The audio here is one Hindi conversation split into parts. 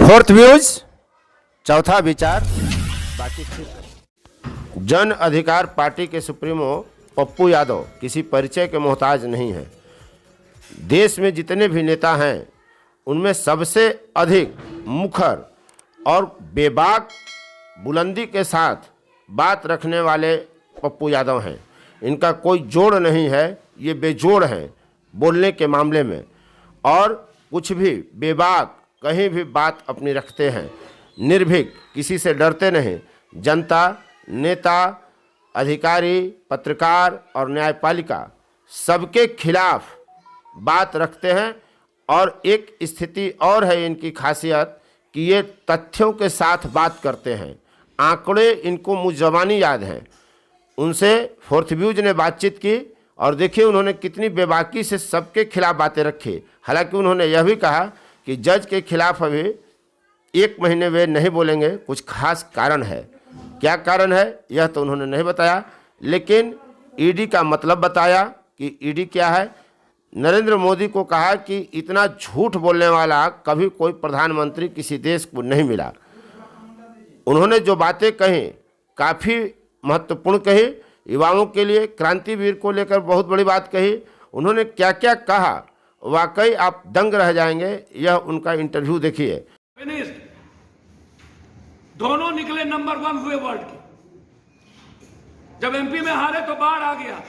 फोर्थ व्यूज, चौथा विचार बातचीत। जन अधिकार पार्टी के सुप्रीमो पप्पू यादव किसी परिचय के मोहताज नहीं है। देश में जितने भी नेता हैं उनमें सबसे अधिक मुखर और बेबाक बुलंदी के साथ बात रखने वाले पप्पू यादव हैं। इनका कोई जोड़ नहीं है, ये बेजोड़ हैं बोलने के मामले में, और कुछ भी बेबाक कहीं भी बात अपनी रखते हैं। निर्भीक, किसी से डरते नहीं। जनता, नेता, अधिकारी, पत्रकार और न्यायपालिका सबके खिलाफ बात रखते हैं। और एक स्थिति और है इनकी खासियत कि ये तथ्यों के साथ बात करते हैं। आंकड़े इनको मुँह-ज़बानी याद हैं। उनसे फोर्थ व्यूज ने बातचीत की और देखिए उन्होंने कितनी बेबाकी से सबके खिलाफ बातें रखी। हालांकि उन्होंने यह भी कहा कि जज के खिलाफ अभी 1 महीने वे नहीं बोलेंगे, कुछ खास कारण है। क्या कारण है यह तो उन्होंने नहीं बताया, लेकिन ईडी का मतलब बताया कि ईडी क्या है। नरेंद्र मोदी को कहा कि इतना झूठ बोलने वाला कभी कोई प्रधानमंत्री किसी देश को नहीं मिला। उन्होंने जो बातें कही काफ़ी महत्वपूर्ण कही, युवाओं के लिए, क्रांतिवीर को लेकर बहुत बड़ी बात कही। उन्होंने क्या क्या कहा, वाकई आप दंग रह जाएंगे। यह उनका इंटरव्यू देखिए। दोनों निकले नंबर 1 हुए वर्ल्ड के। जब एमपी में हारे तो बाढ़ आ गया,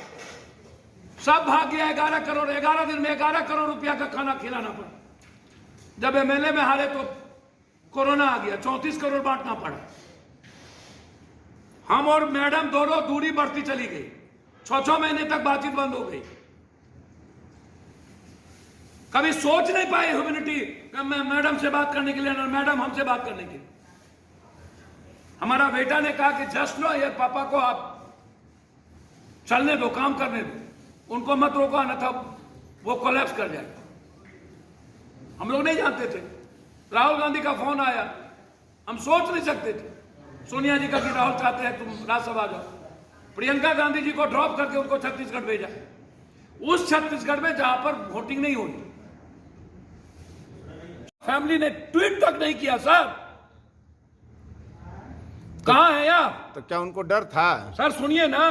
सब भाग गया। 11 दिन में 11 करोड़ रुपया का खाना खिलाना पड़ा। जब एमएलए में हारे तो कोरोना आ गया, 34 करोड़ बांटना पड़ा। हम और मैडम दोनों दूरी बढ़ती चली गई। 6 महीने तक बातचीत बंद हो गई। कभी सोच नहीं पाए ह्यूमैनिटी मैडम से बात करने के लिए, ना मैडम हमसे बात करने के लिए। हमारा बेटा ने कहा कि जस्ट लो ये पापा को, आप चलने दो, काम करने दो, उनको मत रोको, ना था वो कोलैप्स कर जाएगा। हम लोग नहीं जानते थे। राहुल गांधी का फोन आया, हम सोच नहीं सकते थे। सोनिया जी का कि राहुल चाहते हैं तुम राज्यसभा जाओ। प्रियंका गांधी जी को ड्रॉप करके उनको छत्तीसगढ़ भेजा, उस छत्तीसगढ़ में जहां पर वोटिंग नहीं होनी। फैमिली ने ट्वीट तक नहीं किया। सर कहां है आप? तो क्या उनको डर था? सर सुनिए ना,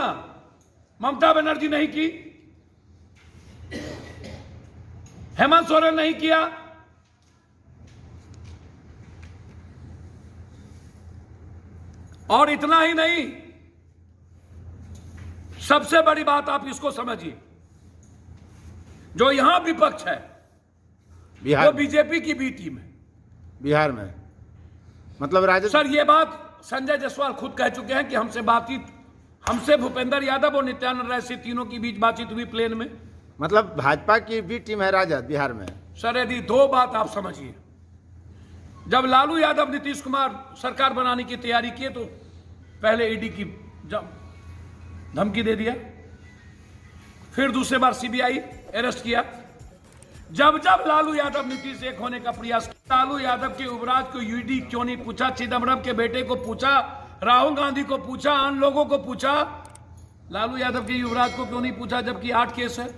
ममता बनर्जी नहीं की, हेमंत सोरेन नहीं किया, और इतना ही नहीं, सबसे बड़ी बात आप इसको समझिए, जो यहां विपक्ष है बिहार, वो बीजेपी की बी टीम है बिहार में, मतलब राजद। सर ये बात संजय जायसवाल खुद कह चुके हैं कि हमसे भूपेंद्र यादव और नित्यानंद राय से तीनों की बीच बातचीत हुई प्लेन में। मतलब भाजपा की बी टीम है राजद बिहार में। सर यदि 2 बात आप समझिए, जब लालू यादव नीतीश कुमार सरकार बनाने की तैयारी किए तो पहले ईडी की धमकी दे दिया, फिर दूसरी बार सीबीआई अरेस्ट किया। जब लालू यादव नीतीश एक होने का प्रयास किया, लालू यादव के युवराज को ईडी क्यों नहीं पूछा, चिदम्बरम के बेटे को पूछा, राहुल गांधी को पूछा, अन्य लोगों को पूछा, लालू यादव के युवराज को क्यों नहीं पूछा, जबकि 8 केस है।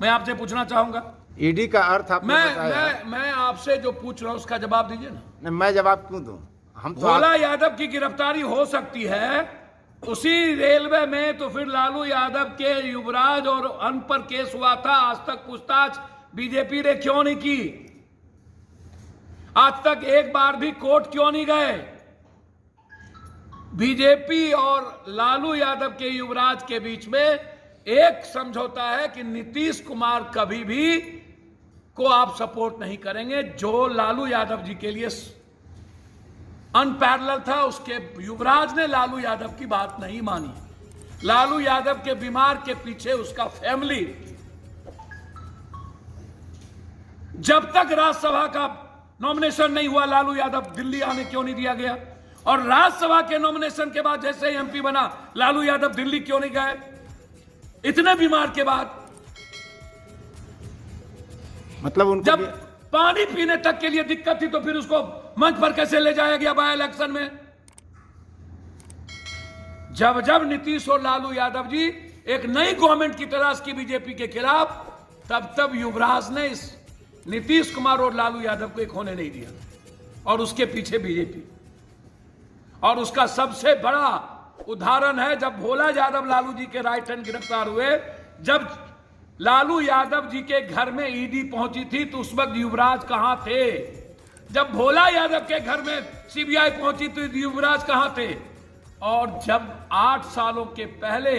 मैं आपसे पूछना चाहूंगा, ईडी का अर्थ आपने बताया। मैं आपसे जो पूछ रहा हूं उसका जवाब दीजिए ना। नहीं, मैं जवाब क्यों दूं? हम तो भोला यादव की गिरफ्तारी हो सकती है उसी रेलवे में, तो फिर लालू यादव के युवराज और अन्य पर केस हुआ था। आज तक पूछताछ बीजेपी ने क्यों नहीं की? आज तक एक बार भी कोर्ट क्यों नहीं गए? बीजेपी और लालू यादव के युवराज के बीच में एक समझौता है कि नीतीश कुमार कभी भी को आप सपोर्ट नहीं करेंगे। जो लालू यादव जी के लिए अनपैरेलल था, उसके युवराज ने लालू यादव की बात नहीं मानी। लालू यादव के बीमार के पीछे उसका फैमिली। जब तक राज्यसभा का नॉमिनेशन नहीं हुआ, लालू यादव दिल्ली आने क्यों नहीं दिया गया? और राज्यसभा के नॉमिनेशन के बाद जैसे एमपी बना, लालू यादव दिल्ली क्यों नहीं गए? इतने बीमार के बाद, मतलब उनको जब पानी पीने तक के लिए दिक्कत थी तो फिर उसको मंच पर कैसे ले जाया गया बाय इलेक्शन में? जब नीतीश और लालू यादव जी एक नई गवर्नमेंट की तलाश की बीजेपी के खिलाफ, तब युवराज ने इस नीतीश कुमार और लालू यादव को एक होने नहीं दिया, और उसके पीछे बीजेपी। और उसका सबसे बड़ा उदाहरण है जब भोला यादव लालू जी के राइट हैंड गिरफ्तार हुए। जब लालू यादव जी के घर में ईडी पहुंची थी तो उस वक्त युवराज कहां थे? जब भोला यादव के घर में सीबीआई पहुंची तो युवराज कहां थे? और जब 8 सालों के पहले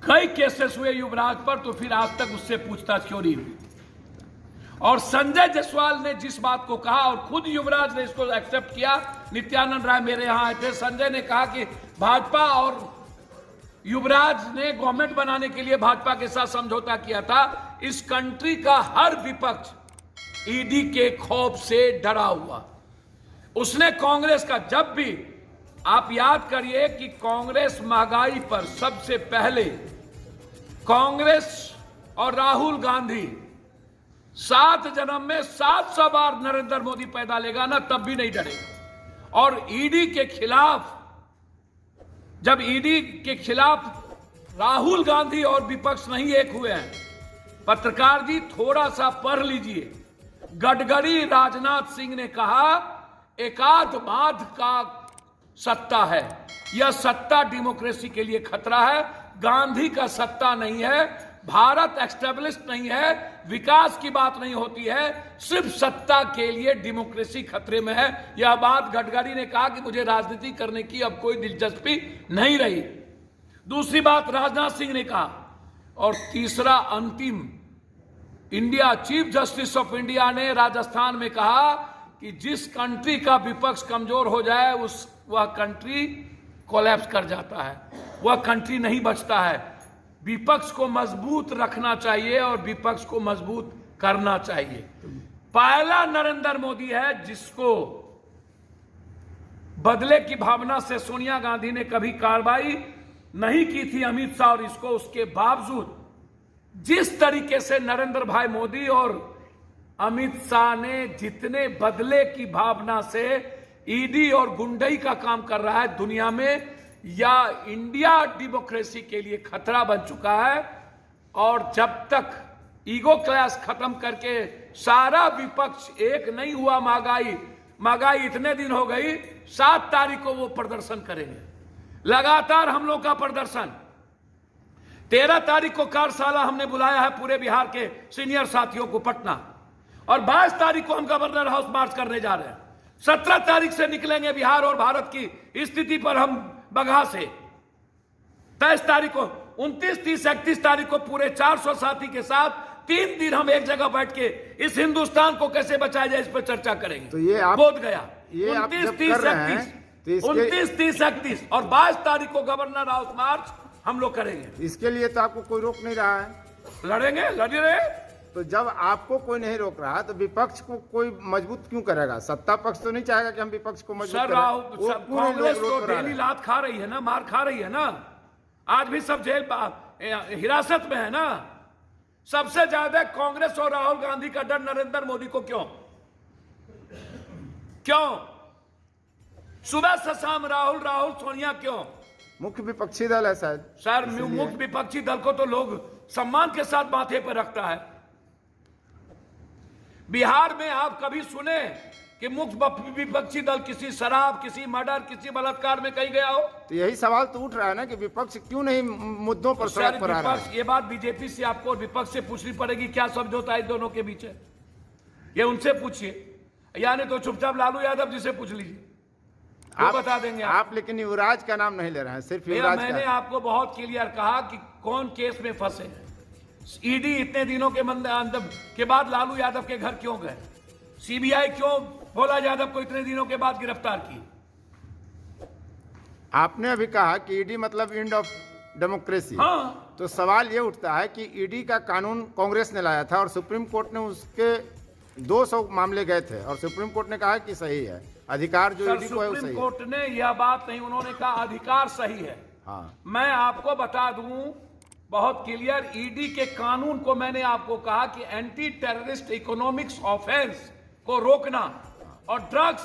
कई केसेस हुए युवराज पर, तो फिर आज तक उससे पूछताछ क्यों नहीं हुई? और संजय जायसवाल ने जिस बात को कहा, और खुद युवराज ने इसको एक्सेप्ट किया, नित्यानंद राय मेरे यहां आए थे, संजय ने कहा कि भाजपा और युवराज ने गवर्नमेंट बनाने के लिए भाजपा के साथ समझौता किया था। इस कंट्री का हर विपक्ष ईडी के खौफ से डरा हुआ। उसने कांग्रेस का, जब भी आप याद करिए कि कांग्रेस महंगाई पर सबसे पहले, कांग्रेस और राहुल गांधी 7 जन्म में 700 बार नरेंद्र मोदी पैदा लेगा ना, तब भी नहीं डरेगा। और ईडी के खिलाफ, जब ईडी के खिलाफ राहुल गांधी और विपक्ष नहीं एक हुए हैं, पत्रकार जी थोड़ा सा पढ़ लीजिए। गडकरी राजनाथ सिंह ने कहा एकात्मवाद का सत्ता है, यह सत्ता डेमोक्रेसी के लिए खतरा है। गांधी का सत्ता नहीं है, भारत एस्टेब्लिश्ड नहीं है, विकास की बात नहीं होती है, सिर्फ सत्ता के लिए डेमोक्रेसी खतरे में है। यह बात गडकरी ने कहा कि मुझे राजनीति करने की अब कोई दिलचस्पी नहीं रही। दूसरी बात राजनाथ सिंह ने कहा। और तीसरा अंतिम, India chief justice of India ने राजस्थान में कहा कि जिस कंट्री का विपक्ष कमजोर हो जाए वह कंट्री कोलैप्स कर जाता है, वह कंट्री नहीं बचता है। विपक्ष को मजबूत रखना चाहिए और विपक्ष को मजबूत करना चाहिए। पहला नरेंद्र मोदी है जिसको बदले की भावना से सोनिया गांधी ने कभी कार्रवाई नहीं की थी अमित शाह और इसको, उसके बावजूद जिस तरीके से नरेंद्र भाई मोदी और अमित शाह ने जितने बदले की भावना से ईडी और गुंडई का काम कर रहा है दुनिया में, या इंडिया डेमोक्रेसी के लिए खतरा बन चुका है। और जब तक ईगो क्लैश खत्म करके सारा विपक्ष एक नहीं हुआ, महंगाई इतने दिन हो गई, 7 तारीख को वो प्रदर्शन करेंगे, लगातार हम लोग का प्रदर्शन। 13 तारीख को कार्यशाला हमने बुलाया है पूरे बिहार के सीनियर साथियों को पटना, और 22 तारीख को हम गवर्नर हाउस मार्च करने जा रहे हैं। 17 तारीख से निकलेंगे बिहार और भारत की स्थिति पर हम बगहा से। 23 तारीख को, 29, 30, 31 तारीख को पूरे 400 साथी के साथ 3 दिन हम एक जगह बैठ के इस हिंदुस्तान को कैसे बचाया जाए इस पर चर्चा करेंगे। तो ये आप बोध गया, ये 29, 30, 31 और 22 तारीख को गवर्नर हाउस मार्च हम लोग करेंगे। इसके लिए तो आपको कोई रोक नहीं रहा है, लड़ेंगे, लड़ रहे। तो जब आपको कोई नहीं रोक रहा तो विपक्ष को कोई मजबूत क्यों करेगा? सत्ता पक्ष तो नहीं चाहेगा कि हम विपक्ष को मजबूत करें। कांग्रेस तो डेली लात खा रही है ना, मार खा रही है ना, आज भी सब जेल हिरासत में है ना। सबसे ज्यादा कांग्रेस और राहुल गांधी का डर नरेंद्र मोदी को क्यों? सुबह से शाम राहुल सोनिया क्यों? मुख्य विपक्षी दल है शायद। सर, मुख्य विपक्षी दल को तो लोग सम्मान के साथ माथे पर रखता है। बिहार में आप कभी सुने कि मुख्य विपक्षी दल किसी शराब, किसी मर्डर, किसी बलात्कार में कहीं गया हो? तो यही सवाल तो उठ रहा है ना कि विपक्ष क्यों नहीं मुद्दों पर सड़क पर आ रहा है। ये बात बीजेपी से आपको विपक्ष से पूछनी पड़ेगी, क्या समझौता है दोनों के बीच है, ये उनसे पूछिए, या नहीं तो चुपचाप लालू यादव जी से पूछ लीजिए, वो बता देंगे। आप लेकिन युवराज का नाम नहीं ले रहे हैं, सिर्फ युवराज का। मैंने आपको बहुत क्लियर कहा कि कौन केस में फंसे हैं। ईडी इतने दिनों के बाद लालू यादव के घर क्यों गए? सीबीआई क्यों भोला यादव को इतने दिनों के बाद गिरफ्तार की? आपने अभी कहा कि ईडी मतलब एंड ऑफ डेमोक्रेसी। हाँ। तो सवाल ये उठता है कि ईडी का कानून कांग्रेस ने लाया था और सुप्रीम कोर्ट ने उसके 200 मामले गए थे और सुप्रीम कोर्ट ने कहा कि सही है, अधिकार जो ईडी को है वो सही है। सुप्रीम कोर्ट ने यह बात नहीं, उन्होंने कहा अधिकार सही है। हाँ। मैं आपको बता दूं बहुत क्लियर, ईडी के कानून को मैंने आपको कहा कि एंटी टेररिस्ट इकोनॉमिक्स ऑफेंस को रोकना और ड्रग्स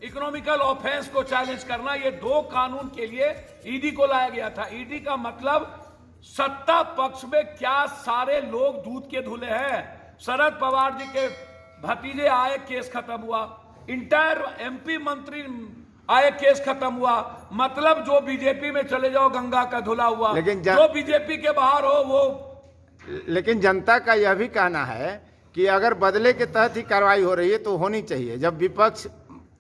इकोनॉमिकल ऑफेंस को चैलेंज करना, ये 2 कानून के लिए ईडी को लाया गया था। ईडी का मतलब सत्ता पक्ष में क्या सारे लोग दूध के धुले हैं, शरद पवार जी के भतीजे आए, केस खत्म हुआ। इंटायर एमपी मंत्री आए, केस खत्म हुआ। मतलब जो बीजेपी में चले जाओ गंगा का धुला हुआ, लेकिन जो बीजेपी के बाहर हो वो। लेकिन जनता का यह भी कहना है कि अगर बदले के तहत ही कार्रवाई हो रही है तो होनी चाहिए। जब विपक्ष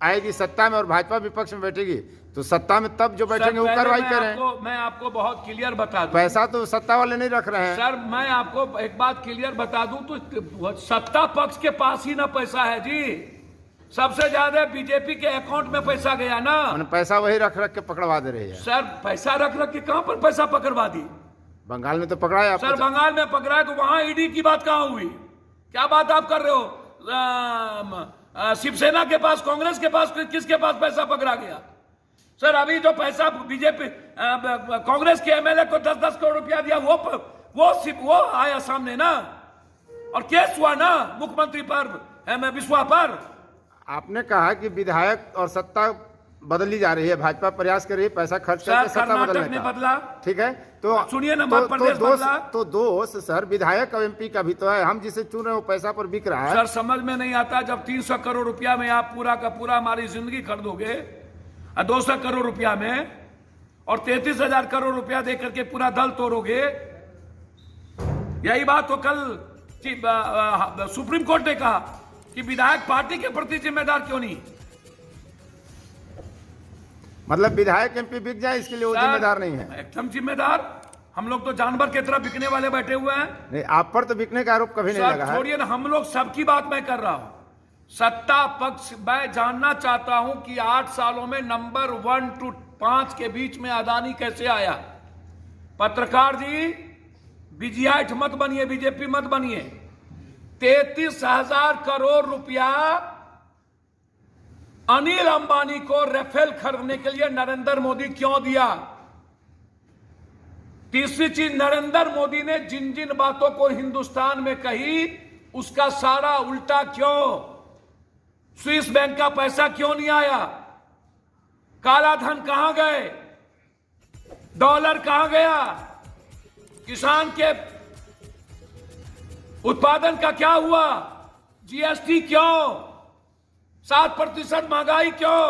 आएगी सत्ता में और भाजपा विपक्ष में बैठेगी तो सत्ता में तब जो बैठेंगे वो कार्रवाई करें। मैं आपको बहुत क्लियर बता दूं, पैसा तो सत्ता वाले नहीं रख रहे हैं। सर मैं आपको एक बात क्लियर बता दूं, तो सत्ता पक्ष के पास ही ना पैसा है जी। सबसे ज्यादा बीजेपी के अकाउंट में पैसा गया ना। पैसा वही रख रख के पकड़वा दे रही है। सर पैसा रख रख के कहां पर पैसा पकड़वा दी? बंगाल में तो पकड़ाया सर, बंगाल में पकड़ा है तो वहां ईडी की बात कहां हुई? क्या बात आप कर रहे हो? शिवसेना के पास, कांग्रेस के पास, किसके पास पैसा पकड़ा गया? सर अभी जो पैसा बीजेपी कांग्रेस के एमएलए को 10-10 करोड़ रुपया दिया वो आया सामने ना, और केस हुआ ना मुख्यमंत्री पर, बिस्वा पर। आपने कहा कि विधायक और सत्ता बदली जा रही है, भाजपा प्रयास कर रही है पैसा खर्च करके सत्ता बदलने का। बदला, ठीक है, तो सुनिए ना, मध्य प्रदेश बदला। तो दोष सर विधायक और एमपी का भी तो है। हम जिसे चुन रहे हैं वो पैसा पर बिक रहा है। सर समझ में नहीं आता, जब 300 करोड़ रुपया में आप पूरा का पूरा हमारी जिंदगी खरीदोगे, 200 करोड़ रुपया में, और 33,000 करोड़ रुपया दे करके पूरा दल तोड़ोगे। यही बात तो कल सुप्रीम कोर्ट ने कहा कि विधायक पार्टी के प्रति जिम्मेदार क्यों नहीं। मतलब विधायक एमपी बिक जाए इसके लिए वो जिम्मेदार नहीं है? एकदम जिम्मेदार। हम लोग तो जानवर की तरह बिकने वाले बैठे हुए हैं। नहीं, आप पर तो बिकने का आरोप कभी नहीं लगा है। छोड़िए ना, हम लोग सबकी बात मैं कर रहा हूं। सत्ता पक्ष, मैं जानना चाहता हूं कि 8 सालों में नंबर 1 to 5 के बीच में अदानी कैसे आया? पत्रकार जी, बीजीआईट मत बनिए, बीजेपी मत बनिए। 33,000 करोड़ रुपया अनिल अंबानी को राफेल खरीदने के लिए नरेंद्र मोदी क्यों दिया? तीसरी चीज, नरेंद्र मोदी ने जिन जिन बातों को हिंदुस्तान में कही उसका सारा उल्टा क्यों? स्विस बैंक का पैसा क्यों नहीं आया? काला धन कहां गए? डॉलर कहां गया? किसान के उत्पादन का क्या हुआ? जीएसटी क्यों? 7% महंगाई क्यों?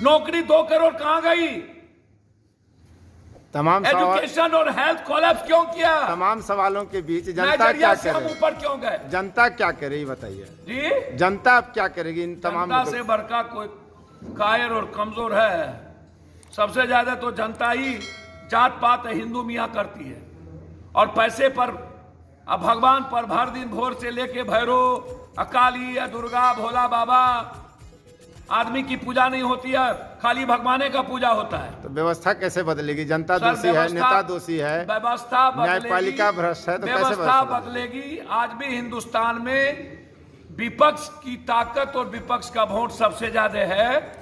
नौकरी 2 करोड़ कहां गई? तमाम एजुकेशन और हेल्थ कोलैप्स क्यों किया? तमाम सवालों के बीच जनता क्या करे? ऊपर क्यों गए? जनता क्या करे ये बताइए जी। जनता अब क्या करेगी इन तमाम? जनता से बढ़कर कोई कायर और कमजोर है? सबसे ज्यादा तो जनता ही जात पात हिंदू मियाँ करती है, और पैसे पर, अब भगवान पर भर दिन भोर से लेके भैरव, अकाली या दुर्गा, भोला बाबा, आदमी की पूजा नहीं होती है, खाली भगवाने का पूजा होता है। तो व्यवस्था कैसे बदलेगी? जनता दोषी है, नेता दोषी है, व्यवस्था न्यायपालिका भ्रष्ट है, तो कैसे व्यवस्था बदलेगी? आज भी हिंदुस्तान में विपक्ष की ताकत और विपक्ष का वोट सबसे ज्यादा है।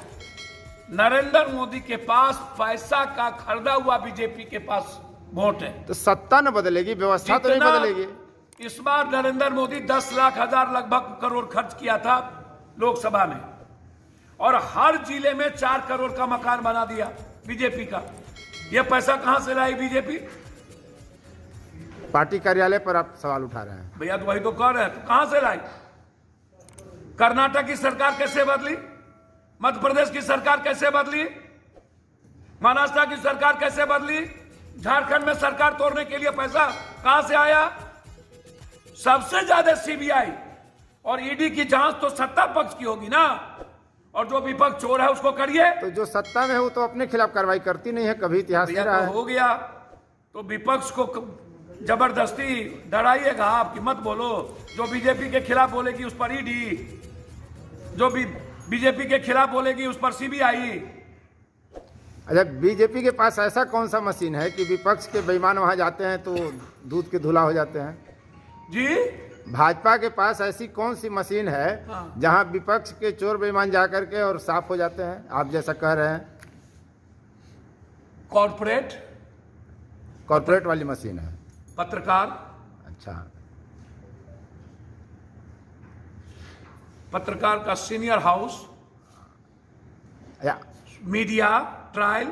नरेंद्र मोदी के पास पैसा का खरीदा हुआ बीजेपी के पास वोट है। तो सत्ता न बदलेगी, व्यवस्था तो नहीं बदलेगी। इस बार नरेंद्र मोदी 10 लाख हजार लगभग करोड़ खर्च किया था लोकसभा में, और हर जिले में 4 करोड़ का मकान बना दिया बीजेपी का। यह पैसा कहां से लाई बीजेपी? पार्टी कार्यालय पर आप सवाल उठा रहे हैं। भैया तो वही तो कर रहे हैं, तो कहां से लाई? कर्नाटक की सरकार कैसे बदली? मध्य प्रदेश की सरकार कैसे बदली? महाराष्ट्र की सरकार कैसे बदली? झारखंड में सरकार तोड़ने के लिए पैसा कहां से आया? सबसे ज्यादा सीबीआई और ईडी की जांच तो सत्ता पक्ष की होगी ना, और जो विपक्ष चोर है उसको करिए। तो जो सत्ता में है वो तो अपने खिलाफ कार्रवाई करती नहीं है, कभी इतिहास में रहा है। हो गया तो विपक्ष को जबरदस्ती डराइएगा आप कि मत बोलो। जो बीजेपी के खिलाफ बोलेगी उस पर ईडी, जो भी बीजेपी के खिलाफ बोलेगी उस पर सीबीआई। अच्छा, बीजेपी के पास ऐसा कौन सा मशीन है कि विपक्ष के बेईमान वहां जाते हैं तो दूध के धुला हो जाते हैं? जी, भाजपा के पास ऐसी कौन सी मशीन है जहां विपक्ष के चोर बेईमान जाकर के और साफ हो जाते हैं, आप जैसा कह रहे हैं? कॉर्पोरेट वाली मशीन है। पत्रकार, अच्छा, पत्रकार का सीनियर हाउस, मीडिया ट्रायल,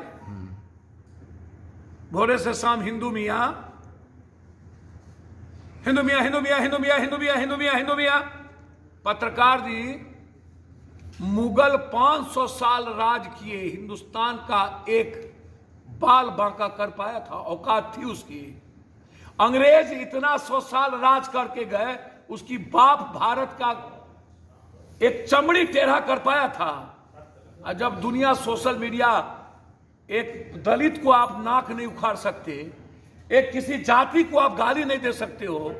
भोरे से शाम हिंदू मियाँ, हिंदू मियाँ हिंदू मियाँ हिंदू मियाँ हिंदू मियाँ हिंदू मियाँ हिंदू मियाँ। पत्रकार जी, मुगल 500 साल राज किए, हिंदुस्तान का एक बाल बांका कर पाया था? औकात थी उसकी? अंग्रेज इतना 100 साल राज करके गए, उसकी बाप भारत का एक चमड़ी टेढ़ा कर पाया था? और जब दुनिया सोशल मीडिया, एक दलित को आप नाक नहीं उखाड़ सकते, एक किसी जाति को आप गाली नहीं दे सकते हो,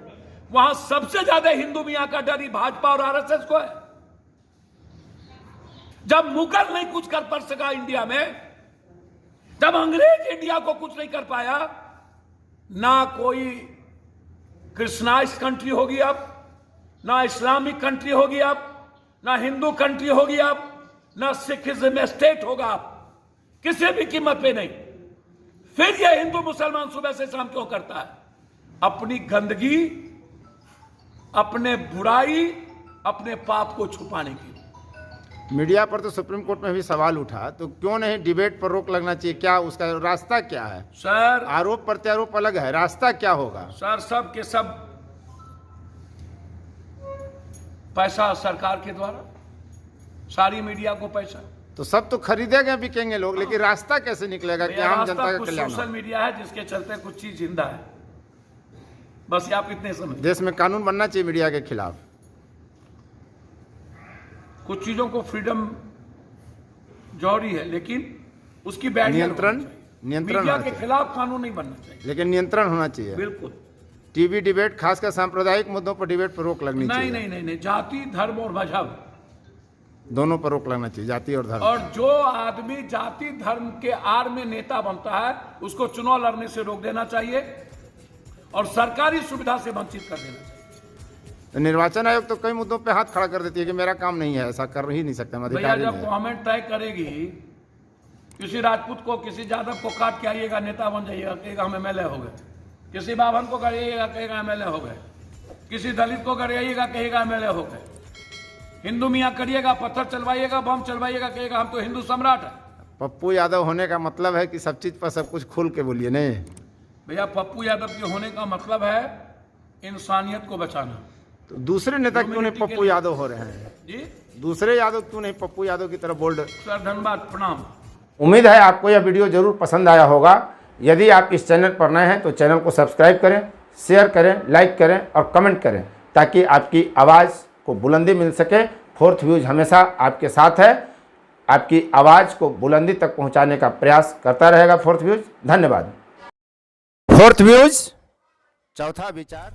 वहां सबसे ज्यादा हिंदू मियां का डर ही भाजपा और आरएसएस को है। जब मुगल नहीं कुछ कर पा सका इंडिया में, जब अंग्रेज इंडिया को कुछ नहीं कर पाया, ना कोई क्रिश्चियनाइज कंट्री होगी अब, ना इस्लामिक कंट्री होगी अब, ना हिंदू कंट्री होगी अब, ना सिखिज्म में स्टेट होगा अब, किसी भी कीमत पे नहीं। फिर यह हिंदू मुसलमान सुबह से शाम क्यों करता है? अपनी गंदगी, अपने बुराई, अपने पाप को छुपाने के लिए। मीडिया पर तो सुप्रीम कोर्ट में भी सवाल उठा, तो क्यों नहीं डिबेट पर रोक लगना चाहिए? क्या उसका रास्ता क्या है? सर, आरोप प्रत्यारोप अलग है, रास्ता क्या होगा? सर, सब के सब पैसा सरकार के द्वारा, सारी मीडिया को पैसा, तो सब तो खरीदेंगे, बिकेंगे लोग, लेकिन रास्ता कैसे निकलेगा कि आम जनता का कुछ कल्याण हो? सोशल मीडिया है जिसके चलते कुछ चीज जिंदा है, बस ये आप इतने समझ। देश में कानून बनना चाहिए मीडिया के खिलाफ। कुछ चीजों को फ्रीडम जरूरी है, लेकिन उसकी बैरियर नियंत्रण मीडिया होना के चाहिए। खिलाफ कानून नहीं बनना चाहिए, लेकिन नियंत्रण होना चाहिए। बिल्कुल। टीवी डिबेट, खासकर सांप्रदायिक मुद्दों पर डिबेट पर रोक लगनी नहीं चाहिए। नहीं नहीं नहीं, जाति, धर्म और मजहब, दोनों पर रोक लगना चाहिए, जाति और धर्म। और जो आदमी जाति धर्म के आड़ में नेता बनता है, उसको चुनाव लड़ने से रोक देना चाहिए और सरकारी सुविधा से वंचित कर देना चाहिए। तो निर्वाचन आयोग तो कई मुद्दों पे हाथ खड़ा कर देती है कि मेरा काम नहीं है, ऐसा कर ही नहीं सकता, हम भैया, अधिकारी जब नहीं है। गवर्नमेंट तय करेगी, किसी राजपूत को, किसी यादव को काट के आइएगा, नेता बन जाइएगा, कहेगा हम एमएलए हो गए। किसी बाभन को करिएगा, कहेगा एमएलए हो गए। किसी दलित को करिएगा, कहेगा एमएलए हो गए। हिंदू मियाँ करिएगा, पत्थर चलवाइएगा, बम चलवाइएगा, कहेगा हम तो हिंदू सम्राट है। पप्पू यादव होने का मतलब है कि सब चीज पर सब कुछ खुल के बोलिए। नहीं भैया, पप्पू यादव के होने का मतलब है इंसानियत को बचाना। तो दूसरे नेता क्यों नहीं पप्पू यादव हो रहे हैं जी? दूसरे यादव क्यों नहीं पप्पू यादव की तरह बोल्ड? सर, धन्यवाद, प्रणाम। उम्मीद है आपको यह वीडियो जरूर पसंद आया होगा। यदि आप इस चैनल पर नए हैं तो चैनल को सब्सक्राइब करें, शेयर करें, लाइक करें और कमेंट करें, ताकि आपकी आवाज़ को बुलंदी मिल सके। फोर्थ व्यूज हमेशा आपके साथ है, आपकी आवाज़ को बुलंदी तक पहुंचाने का प्रयास करता रहेगा फोर्थ व्यूज। धन्यवाद। फोर्थ व्यूज, चौथा विचार।